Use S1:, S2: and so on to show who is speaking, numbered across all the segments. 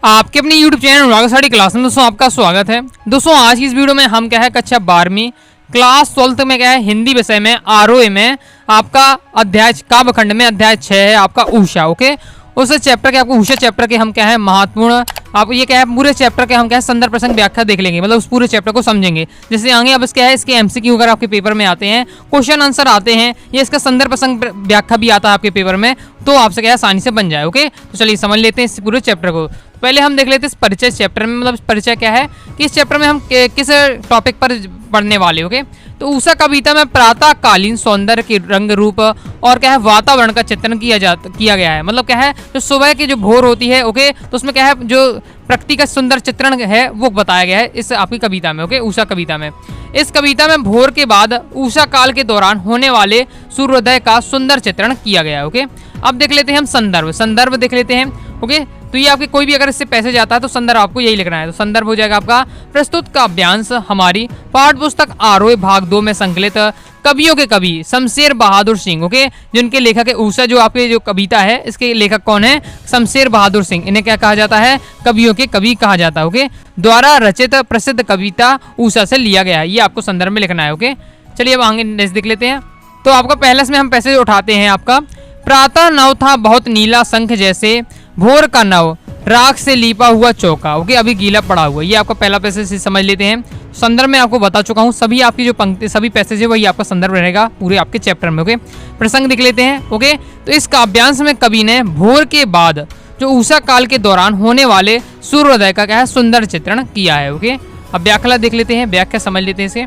S1: आपके अपने YouTube channel अनुराग sari class में दोस्तों आपका स्वागत है। दोस्तों आज की इस वीडियो में हम क्या है कक्षा 12वीं क्लास 12th में क्या है हिंदी विषय में आरओए में आपका अध्याय काव्यखंड में अध्याय 6 है आपका उषा। ओके, उस चैप्टर के आपको उषा चैप्टर के हम क्या है महत्वपूर्ण आप ये क्या है पूरे चैप्टर के हम क्या है संदर्भ प्रसंग व्याख्या देख लेंगे, मतलब उस पूरे चैप्टर को समझेंगे। जैसे आगे अब क्या है इसके एमसीक्यू अगर आपके पेपर में आते हैं, क्वेश्चन आंसर आते हैं, ये इसका संदर्भ प्रसंग व्याख्या भी आता है आपके पेपर में, तो आपसे क्या है आसानी से बन जाए। ओके, तो चलिए समझ लेते हैं इस पूरे चैप्टर को। पहले हम देख लेते हैं इस परिचय चैप्टर में, मतलब परिचय क्या है कि इस चैप्टर में हम किस टॉपिक पर पढ़ने वाले। ओके, तो उषा कविता में प्रातःकालीन सौंदर्य के रंग रूप और क्या है वातावरण का चित्रण किया गया है। मतलब क्या है जो सुबह की जो भोर होती है, ओके, तो उसमें क्या है जो प्रकृति का सुंदर चित्रण है वो बताया गया है इस आपकी कविता में। ओके, उषा कविता में इस कविता में भोर के बाद उषा काल के दौरान होने वाले सूर्योदय का सुंदर चित्रण किया गया है। ओके, अब देख लेते हैं हम संदर्भ देख लेते हैं। ओके, तो ये आपके कोई भी अगर इससे पैसेज आता है तो संदर्भ आपको यही लिखना है। तो संदर्भ हो जाएगा आपका प्रस्तुत काव्यांश हमारी पाठ्य पुस्तक आरोह भाग 2 में संकलित कवियों के कवि शमशेर बहादुर सिंह। ओके, जिनके लेखक है उषा, जो आपके जो कविता है इसके लेखक कौन है, शमशेर बहादुर सिंह। इन्हें क्या कहा जाता है, कवियों के कवि कहा जाता है। ओके, द्वारा रचित प्रसिद्ध कविता उषा से लिया गया है, ये आपको संदर्भ में लिखना है। ओके, चलिए अब आगे नेक्स्ट देख लेते हैं। तो आपका पहले इसमें हम पैसेज उठाते हैं आपका प्रातः नव था बहुत नीला शंख जैसे भोर का नव राख से लीपा हुआ चौका। ओके, अभी गीला पड़ा हुआ, ये आपका पहला पैसेज समझ लेते हैं। संदर्भ में आपको बता चुका हूँ, सभी आपकी जो पंक्ति सभी पैसेज है वही आपका संदर्भ रहेगा पूरे आपके चैप्टर में। ओके, प्रसंग देख लेते हैं। ओके, तो इस काव्यांश में कवि ने भोर के बाद जो उषा काल के दौरान होने वाले सूर्योदय का क्या है सुंदर चित्रण किया है। ओके, अब व्याख्या देख लेते हैं, व्याख्या समझ लेते हैं इसे।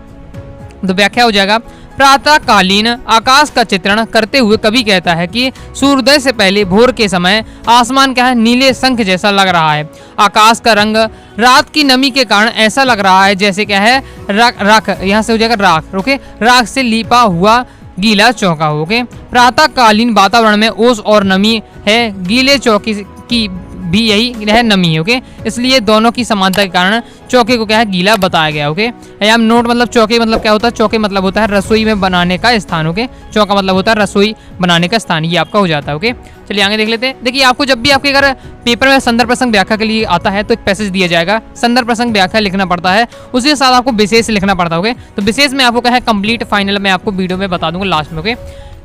S1: तो व्याख्या हो जाएगा प्रातःकालीन आकाश का चित्रण करते हुए कवि कहता है कि सूर्योदय से पहले भोर के समय आसमान क्या है नीले शंख जैसा लग रहा है। आकाश का रंग रात की नमी के कारण ऐसा लग रहा है जैसे क्या है राख, यहाँ से हो जाएगा राख। ओके, राख से लीपा हुआ गीला चौका। ओके, प्रातःकालीन वातावरण में ओस और नमी है, गीले चौके की भी यही है नमी है। ओके, इसलिए दोनों की समानता के कारण चौके को क्या है गीला बताया गया। ओके, हम नोट मतलब चौके मतलब क्या होता है, चौके मतलब होता है रसोई में बनाने का स्थान। ओके, चौका मतलब होता है रसोई बनाने का स्थान, ये आपका हो जाता है। ओके, चलिए आगे देख लेते हैं। देखिए आपको जब भी आपके अगर पेपर में संदर्भ प्रसंग व्याख्या के लिए आता है तो एक पैसेज दिया जाएगा, संदर्भ प्रसंग व्याख्या लिखना पड़ता है, उसके साथ आपको विशेष लिखना पड़ता है। ओके, तो विशेष में आपको क्या है कंप्लीट फाइनल में आपको वीडियो में बता दूंगा लास्ट में। ओके,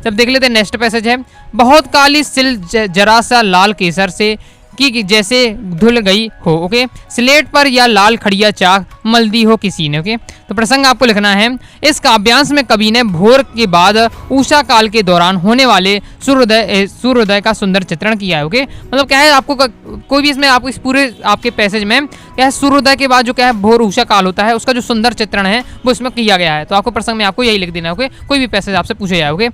S1: जब देख लेते हैं नेक्स्ट पैसेज है बहुत काली सिल जरा सा लाल केसर से कि जैसे धुल गई हो। ओके, स्लेट पर या लाल खड़िया चाक मल दी हो किसी ने। ओके, तो प्रसंग आपको लिखना है इस काव्यांश में कवि ने भोर के बाद उषा काल के दौरान होने वाले सूर्योदय का सुंदर चित्रण किया है। ओके, मतलब क्या है आपको कोई भी इसमें आपको इस पूरे आपके पैसेज में क्या है सूर्योदय के बाद जो क्या है भोर उषा काल होता है उसका जो सुंदर चित्रण है वो इसमें किया गया है। तो आपको प्रसंग में आपको यही लिख देना है। ओके, कोई भी पैसेज आपसे पूछे जाए। ओके,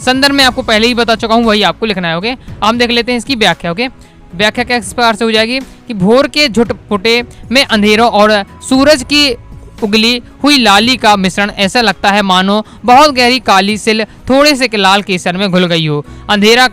S1: संदर्भ में आपको पहले ही बता चुका हूँ वही आपको लिखना है। ओके, हम देख लेते हैं इसकी व्याख्या। ओके, व्याख्या क्या इस प्रकार से हो जाएगी कि भोर के झुटपुटे में अंधेरों और सूरज की उगली हुई लाली का मिश्रण ऐसा लगता है मानो बहुत गहरी काली सिल थोड़े से लाल केसर में घुल गई हो। अंधेरा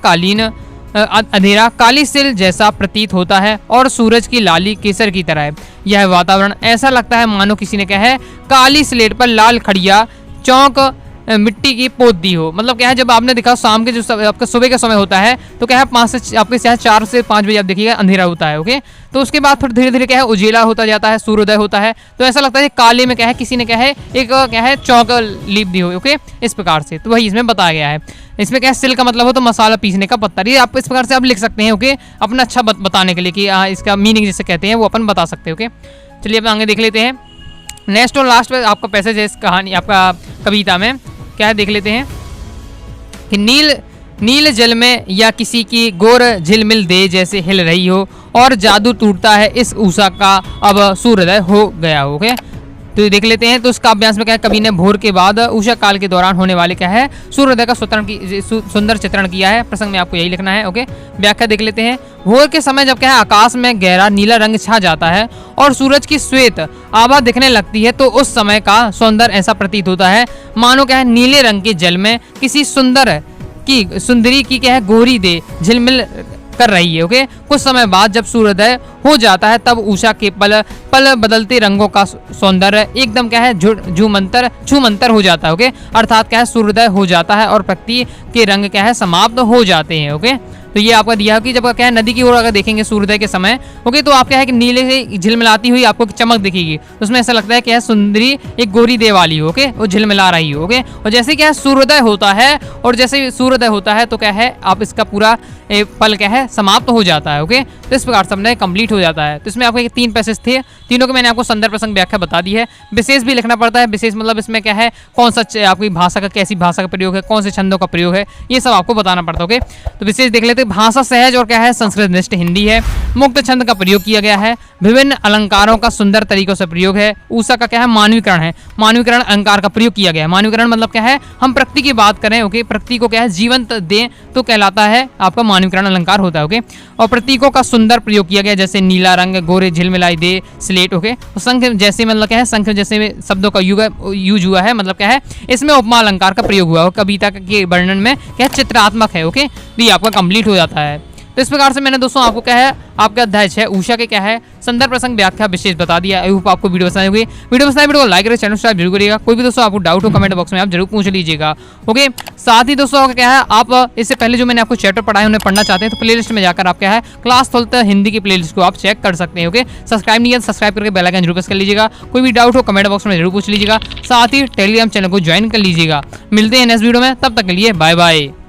S1: काली सिल जैसा प्रतीत होता है और सूरज की लाली केसर की तरह है। यह वातावरण ऐसा लगता है मानो किसी ने क्या है काली स्लेट पर लाल खड़िया चौक मिट्टी की पोत दी हो। मतलब क्या है जब आपने देखा शाम के जो आपका सुबह का समय होता है तो क्या है 5 से आपके 4 से 5 बजे आप देखिएगा अंधेरा होता है। ओके, तो उसके बाद थोड़ा धीरे धीरे क्या है उजेला होता जाता है, सूर्योदय होता है, तो ऐसा लगता है काले में क्या है किसी ने क्या है एक क्या है चौक लीप दी हो। ओके, इस प्रकार से तो वही इसमें बताया गया है। इसमें क्या है सिल का मतलब हो तो मसाला पीसने का पत्थर, ये आप इस प्रकार से आप लिख सकते हैं। ओके, अपना अच्छा बताने के लिए कि इसका मीनिंग जिसे कहते हैं वो अपन बता सकते हैं। ओके, चलिए अब आगे देख लेते हैं। नेक्स्ट और लास्ट में आपका पैसेज है इस कहानी आपका कविता में क्या है देख लेते हैं कि नील जल में या किसी की गोर झिलमिल दे जैसे हिल रही हो और जादू टूटता है इस उषा का अब सूर्योदय हो गया हो। ओके, तो देख लेते हैं। तो इस काव्यांश में क्या है कवि ने भोर के बाद उषा काल के दौरान होने वाले क्या है सूर्योदय का सुंदर चित्रण किया है। प्रसंग में आपको यही लिखना है। ओके, व्याख्या देख लेते हैं। भोर के समय जब क्या है आकाश में गहरा नीला रंग छा जाता है और सूरज की श्वेत आभा दिखने लगती है तो उस समय का सौंदर्य ऐसा प्रतीत होता है मानो क्या है नीले रंग के जल में किसी सुंदरी की क्या है गोरी दे झिलमिल कर रही है। ओके, कुछ समय बाद जब सूर्योदय हो जाता है तब उषा के पल बदलते रंगों का सौंदर्य एकदम क्या है छूमंतर हो जाता है। ओके, अर्थात क्या है सूर्योदय हो जाता है और प्रकृति के रंग क्या है समाप्त हो जाते हैं। ओके, तो ये आपका दिया है कि जब क्या है नदी की ओर अगर देखेंगे सूर्योदय के समय, ओके, तो आप क्या है कि नीले से झिलमिलाती हुई आपको चमक दिखेगी, उसमें ऐसा लगता है कि सुंदरी एक गोरी देव वाली हो, ओके, वो झिलमिला रही हो, ओके। और जैसे क्या है सूर्योदय होता है, और जैसे सूर्योदय होता है तो क्या है आप इसका पूरा पल क्या है समाप्त हो जाता है, ओके। तो इस प्रकार से अपना कंप्लीट हो जाता है। तो इसमें आपके 3 पैसेज थे, तीनों के मैंने आपको संदर्भ प्रसंग व्याख्या बता दी है। विशेष भी लिखना पड़ता है, विशेष मतलब इसमें क्या है कौन सा आपकी भाषा का, कैसी भाषा का प्रयोग है, कौन से छंदों का प्रयोग है, ये सब आपको बताना पड़ता है, ओके। तो विशेष देख लेते हैं। भाषा सहज और क्या है संस्कृत निष्ठ हिंदी है। मुक्त छंद का प्रयोग किया गया है। विभिन्न अलंकारों का सुंदर तरीकों से प्रयोग है। ऊषा का क्या है मानवीकरण है, मानवीकरण अलंकार का प्रयोग किया गया है। मानवीकरण मतलब क्या है हम प्रकृति की बात करें, ओके, प्रकृति को क्या है जीवंत दें तो कहलाता है आपका मानवीकरण अलंकार होता है, ओके। और प्रतीकों का सुंदर प्रयोग किया गया, जैसे नीला रंग, गोरे झिलमिलाई दे, स्लेट, ओके। संख जैसे मतलब क्या है संख जैसे शब्दों का यूज हुआ है, मतलब क्या है इसमें उपमा अलंकार का प्रयोग हुआ है। कविता के वर्णन में क्या है चित्रात्मक है, ओके। तो ये आपका कंप्लीट हो जाता है। तो इस प्रकार से मैंने दोस्तों आपको क्या है आपका अध्याय 6 ऊषा के क्या है संदर्भ प्रसंग व्याख्या विशेष बता दिया। आई होप आपको वीडियो पसंद होगी। वीडियो पसंद आए वीडियो को लाइक करें, चैनल सब्सक्राइब जरूर करिएगा। कोई भी दोस्तों आपको डाउट हो कमेंट बॉक्स में आप जरूर पूछ लीजिएगा, ओके। साथ ही दोस्तों क्या है आप इससे पहले जो मैंने आपको चैप्टर पढ़ाए उन्हें पढ़ना चाहते हैं तो प्लेलिस्ट में जाकर आप क्या है क्लास 12 हिंदी की प्लेलिस्ट को आप चेक कर सकते हैं, ओके। सब्सक्राइब नहीं है सब्सक्राइब करके बेल आइकन जरूर प्रेस कर लीजिएगा। कोई भी डाउट हो कमेंट बॉक्स में जरूर पूछ लीजिएगा। साथ ही टेलीग्राम चैनल को ज्वाइन कर लीजिएगा। मिलते हैं नेक्स्ट वीडियो में, तब तक के लिए बाय बाय।